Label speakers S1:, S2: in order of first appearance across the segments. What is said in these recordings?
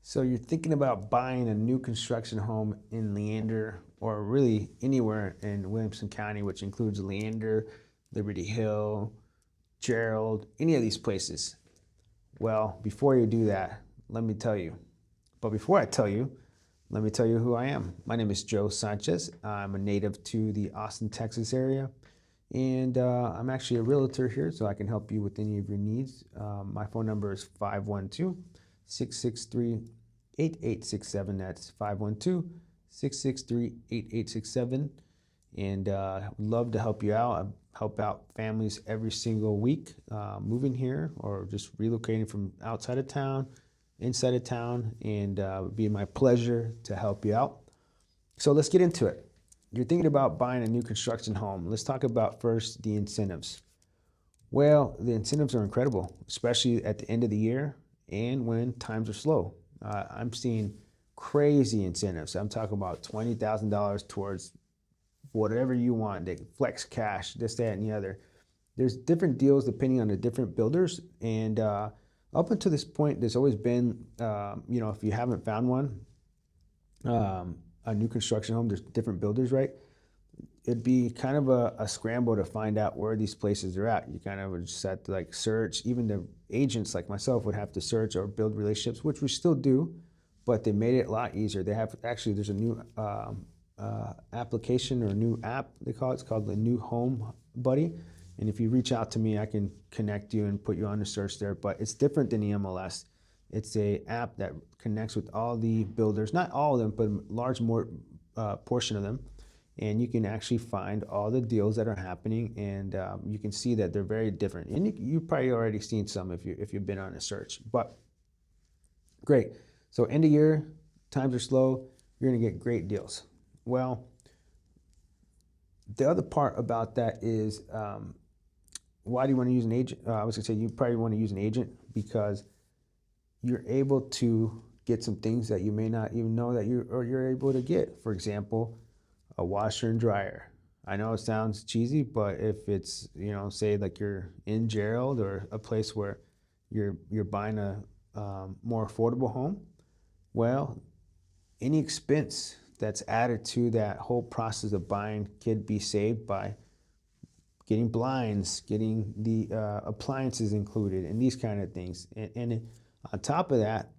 S1: So you're thinking about buying a new construction home in Leander or really anywhere in Williamson County, which includes Leander, Liberty Hill, Gerald, any of these places. Well, before you do that, let me tell you. But before I tell you, let me tell you who I am. My name is Joe Sanches. I'm a native to the Austin, Texas area. And I'm actually a realtor here, so I can help you with any of your needs. My phone number is 512-663-8867. That's 512-663-8867. And would love to help you out. I help out families every single week moving here or just relocating from outside of town, inside of town, and it would be my pleasure to help you out. So let's get into it. You're thinking about buying a new construction home. Let's talk about first the incentives. Well, the incentives are incredible, especially at the end of the year and when times are slow. I'm seeing crazy incentives. I'm talking about $20,000 towards whatever you want, the flex cash, this, that, and the other. There's different deals depending on the different builders. And up until this point, there's always been, if you haven't found one, a new construction home, there's different builders, right? It'd be kind of a scramble to find out where these places are at. You kind of would just have to like search. Even the agents like myself would have to search or build relationships, which we still do, but they made it a lot easier. They have actually, there's a new application or a new app they call it. It's called the New Home Buddy. And if you reach out to me, I can connect you and put you on the search there. But it's different than the MLS. It's a app that connects with all the builders, not all of them, but a large portion of them. And you can actually find all the deals that are happening, and you can see that they're very different. And you've probably already seen some if you've been on a search. But great. So end of year, times are slow. You're going to get great deals. Well, the other part about that is why do you want to use an agent? I was going to say you probably want to use an agent because you're able to get some things that you may not even know that you're able to get. For example, a washer and dryer. I know it sounds cheesy, but if it's, say like you're in Gerald or a place where you're buying a more affordable home, well, any expense that's added to that whole process of buying could be saved by getting blinds, getting the appliances included, and these kind of things. And on top of that,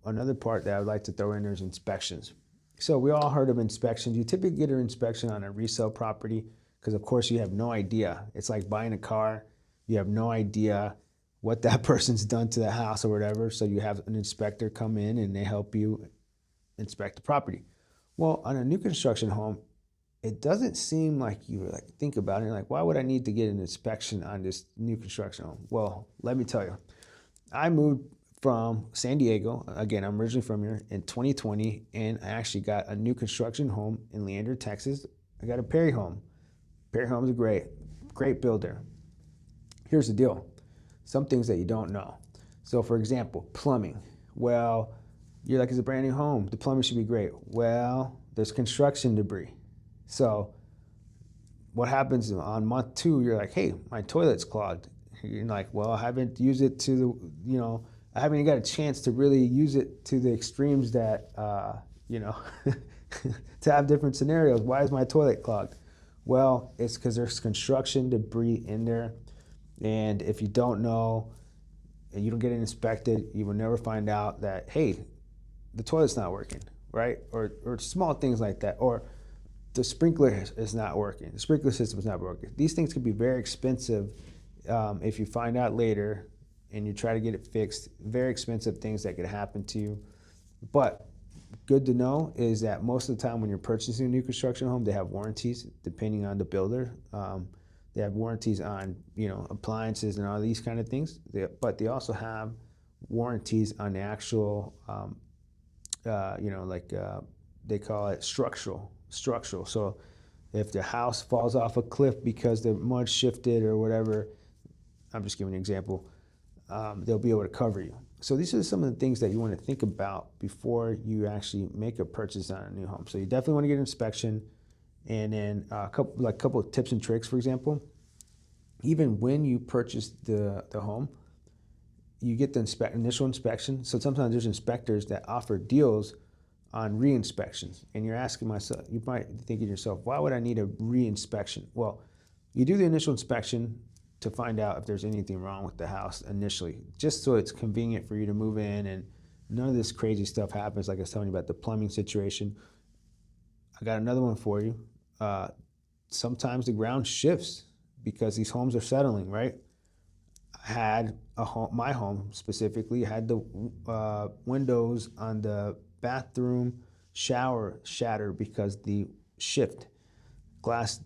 S1: another part that I would like to throw in there is inspections. So we all heard of inspections. You typically get an inspection on a resale property because, of course, you have no idea. It's like buying a car. You have no idea what that person's done to the house or whatever. So you have an inspector come in and they help you inspect the property. Well, on a new construction home, it doesn't seem like you like think about it. Like, why would I need to get an inspection on this new construction home? Well, let me tell you. I moved from San Diego. Again, I'm originally from here in 2020, and I actually got a new construction home in Leander, Texas. I got a Perry home. Perry homes are great builder. Here's the deal. Some things that you don't know. So for example, plumbing. Well, you're like, it's a brand new home. The plumbing should be great. Well, there's construction debris. So what happens on month 2, you're like, hey, my toilet's clogged. You're like, well, I haven't used it to the, I haven't even got a chance to really use it to the extremes that, to have different scenarios. Why is my toilet clogged? Well, it's because there's construction debris in there. And if you don't know and you don't get it inspected, you will never find out that, hey, the toilet's not working, right? Or small things like that. Or the sprinkler is not working. The sprinkler system is not working. These things can be very expensive if you find out later and you try to get it fixed. Very expensive things that could happen to you. But good to know is that most of the time when you're purchasing a new construction home, they have warranties depending on the builder. They have warranties on appliances and all these kind of things. But they also have warranties on the actual, they call it structural. So if the house falls off a cliff because the mud shifted or whatever, I'm just giving an example, they'll be able to cover you. So these are some of the things that you want to think about before you actually make a purchase on a new home. So you definitely want to get an inspection, and then a couple of tips and tricks. For example, even when you purchase the home, you get the initial inspection. So sometimes there's inspectors that offer deals on re-inspections, and you're asking myself, you might be thinking to yourself, why would I need a re-inspection? Well, you do the initial inspection to find out if there's anything wrong with the house initially, just so it's convenient for you to move in and none of this crazy stuff happens. Like I was telling you about the plumbing situation. I got another one for you. Sometimes the ground shifts because these homes are settling, right? I had a home, my home specifically, had the windows on the bathroom shower shattered because the shift. Glass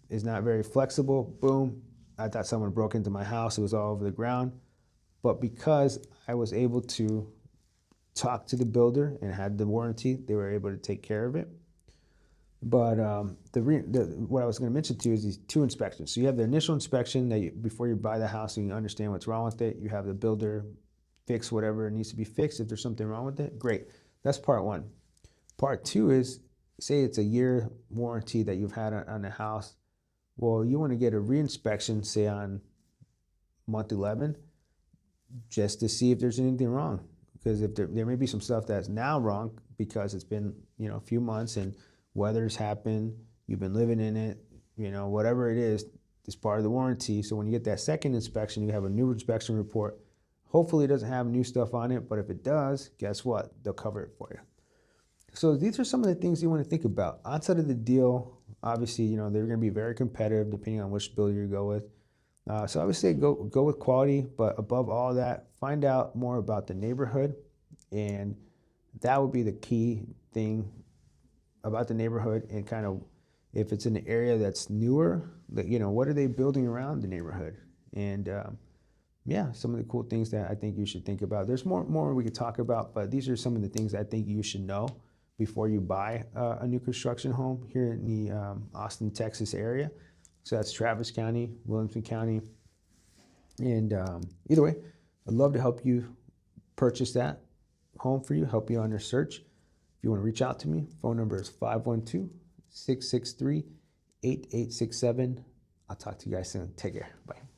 S1: is not very flexible. Boom. I thought someone broke into my house. It was all over the ground. But because I was able to talk to the builder and had the warranty, they were able to take care of it. But what I was going to mention to you is these two inspections. So you have the initial inspection that before you buy the house and you understand what's wrong with it. You have the builder fix whatever needs to be fixed. If there's something wrong with it, great. That's part one. Part two is, say it's a year warranty that you've had on the house. Well, you want to get a reinspection, say on month 11, just to see if there's anything wrong. Because if there may be some stuff that's now wrong because it's been, a few months and weather's happened, you've been living in it, whatever it is, it's part of the warranty. So when you get that second inspection, you have a new inspection report. Hopefully it doesn't have new stuff on it, but if it does, guess what? They'll cover it for you. So these are some of the things you want to think about. Outside of the deal, obviously, they're going to be very competitive depending on which builder you go with. So I would say go with quality, but above all that, find out more about the neighborhood, and that would be the key thing about the neighborhood. And kind of, if it's in an area that's newer, what are they building around the neighborhood? And yeah, some of the cool things that I think you should think about. There's more we could talk about, but these are some of the things I think you should know before you buy a new construction home here in the Austin, Texas area. So that's Travis County, Williamson County. And either way, I'd love to help you purchase that home for you, help you on your search. If you want to reach out to me, phone number is 512-663-8867. I'll talk to you guys soon. Take care. Bye.